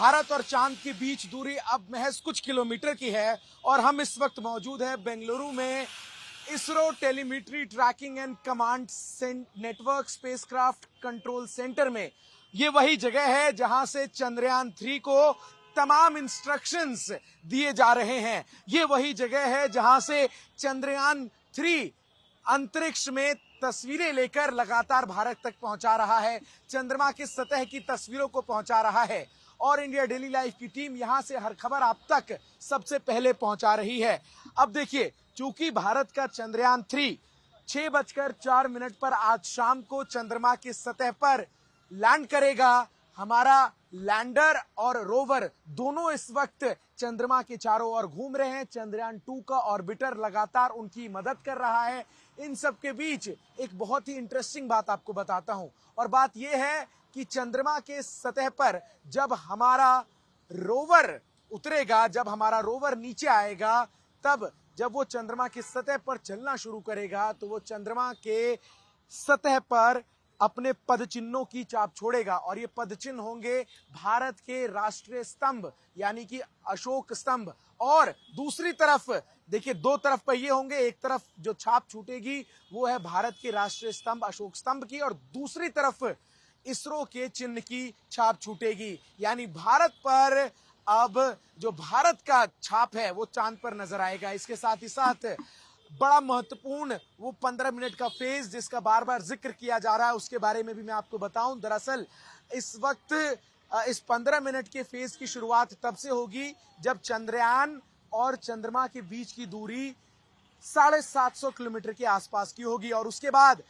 भारत और चांद के बीच दूरी अब महज कुछ किलोमीटर की है और हम इस वक्त मौजूद हैं बेंगलुरु में ISRO telemetry tracking and command network spacecraft control centre में। ये वही जगह है जहां से चंद्रयान 3 को तमाम इंस्ट्रक्शंस दिए जा रहे हैं। ये वही जगह है जहां से चंद्रयान 3 अंतरिक्ष में तस्वीरें लेकर लगातार भारत तक पहुंचा रहा है, चंद्रमा की सतह की तस्वीरों को पहुंचा रहा है और इंडिया डेली लाइव की टीम यहां से हर खबर आप तक सबसे पहले पहुंचा रही है। अब देखिए, चूंकि भारत का चंद्रयान 3 6:04 पर आज शाम को चंद्रमा की सतह पर लैंड करेगा। हमारा लैंडर और रोवर दोनों इस वक्त चंद्रमा के चारों ओर घूम रहे हैं। चंद्रयान 2 का ऑर्बिटर लगातार उनकी मदद कर रहा है। इन सब के बीच एक बहुत ही इंटरेस्टिंग बात आपको बताता हूं और बात यह है कि चंद्रमा के सतह पर जब हमारा रोवर उतरेगा, जब हमारा रोवर नीचे आएगा, तब जब वो चंद्रमा की सतह पर चलना शुरू करेगा तो वो चंद्रमा के सतह पर अपने पदचिन्हों की छाप छोड़ेगा और ये पदचिन्ह होंगे भारत के राष्ट्रीय स्तंभ यानी कि अशोक स्तंभ। और दूसरी तरफ देखिए, दो तरफ पहिए होंगे, एक तरफ जो छाप छूटेगी वो है भारत के राष्ट्रीय स्तंभ अशोक स्तंभ की और दूसरी तरफ इसरो के चिन्ह की छाप छूटेगी। यानी भारत पर अब जो भारत का छाप है वो चांद पर नजर आएगा। इसके साथ ही साथ बड़ा महत्वपूर्ण वो 15 मिनट का फेज जिसका बार बार जिक्र किया जा रहा है, उसके बारे में भी मैं आपको बताऊं। दरअसल इस वक्त इस 15 मिनट के फेज की शुरुआत तब से होगी जब चंद्रयान और चंद्रमा के बीच की दूरी 750 किलोमीटर के आसपास की होगी और उसके बाद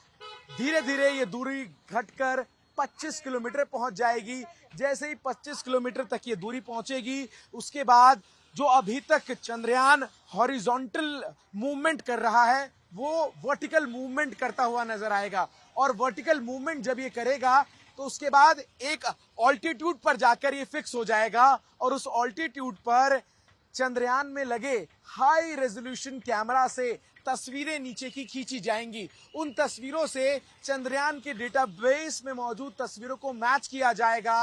धीरे धीरे ये दूरी घटकर 25 किलोमीटर पहुंच जाएगी। जैसे ही 25 किलोमीटर तक ये दूरी पहुंचेगी, उसके बाद जो अभी तक चंद्रयान हॉरिजॉन्टल मूवमेंट कर रहा है वो वर्टिकल मूवमेंट करता हुआ नजर आएगा और वर्टिकल मूवमेंट जब ये करेगा तो उसके बाद एक ऑल्टीट्यूड पर जाकर ये फिक्स हो जाएगा और उस ऑल्टीट्यूड पर चंद्रयान में लगे हाई रेजोल्यूशन कैमरा से तस्वीरें नीचे की खींची जाएंगी। उन तस्वीरों से चंद्रयान के डेटाबेस में मौजूद तस्वीरों को मैच किया जाएगा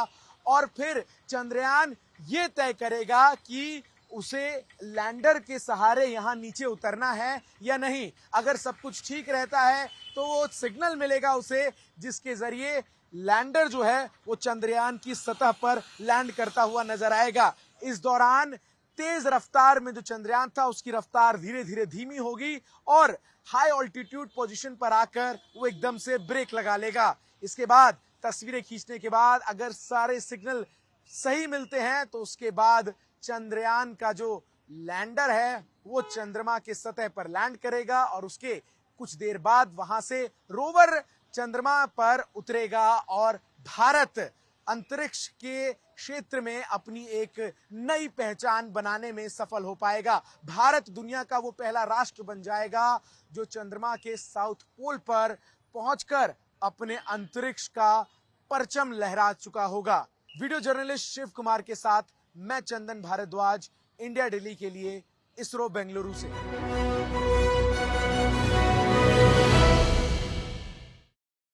और फिर चंद्रयान ये तय करेगा कि उसे लैंडर के सहारे यहां नीचे उतरना है या नहीं। अगर सब कुछ ठीक रहता है तो वो सिग्नल मिलेगा उसे जिसके जरिए लैंडर जो है वो चंद्रयान की सतह पर लैंड करता हुआ नजर आएगा। इस दौरान तेज रफ्तार में जो चंद्रयान था उसकी रफ्तार धीरे धीरे धीमी होगी और हाई ऑल्टीट्यूड पोजीशन पर आकर वो एकदम से ब्रेक लगा लेगा। इसके बाद तस्वीरें खींचने के बाद अगर सारे सिग्नल सही मिलते हैं तो उसके बाद चंद्रयान का जो लैंडर है वो चंद्रमा के सतह पर लैंड करेगा और उसके कुछ देर बाद वहां से रोवर चंद्रमा पर उतरेगा और भारत अंतरिक्ष के क्षेत्र में अपनी एक नई पहचान बनाने में सफल हो पाएगा। भारत दुनिया का वो पहला राष्ट्र बन जाएगा जो चंद्रमा के साउथ पोल पर पहुंचकर अपने अंतरिक्ष का परचम लहरा चुका होगा। वीडियो जर्नलिस्ट शिव कुमार के साथ मैं चंदन भारद्वाज, इंडिया डेली के लिए इसरो बेंगलुरु से।